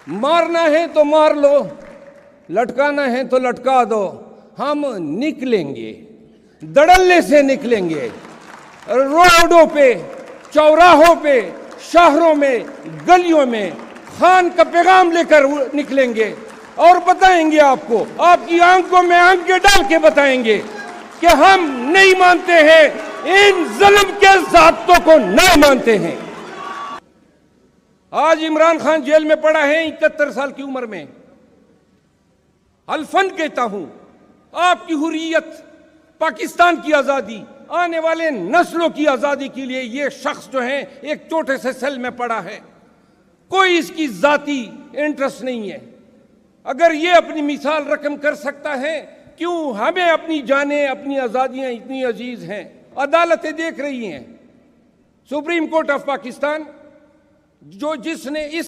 मारना है तो मार लो, लटकाना है तो लटका दो, हम निकलेंगे, धड़ल्ले से निकलेंगे। रोडों पे, चौराहों पे, शहरों में, गलियों में खान का पैगाम लेकर निकलेंगे और बताएंगे आपको, आपकी आंखों में आंखें डाल के बताएंगे कि हम नहीं मानते हैं, इन जुल्म के ज़ाब्तों को नहीं मानते हैं। आज इमरान खान जेल में पड़ा है 71 साल की उम्र में। अल्फन कहता हूं, आपकी हुर्रियत, पाकिस्तान की आजादी, आने वाले नस्लों की आजादी के लिए ये शख्स जो है एक छोटे से सेल में पड़ा है, कोई इसकी जाती इंटरेस्ट नहीं है। अगर ये अपनी मिसाल रकम कर सकता है, क्यों हमें अपनी जानें, अपनी आजादियां इतनी अजीज हैं। अदालतें देख रही हैं, सुप्रीम कोर्ट ऑफ पाकिस्तान जिसने इस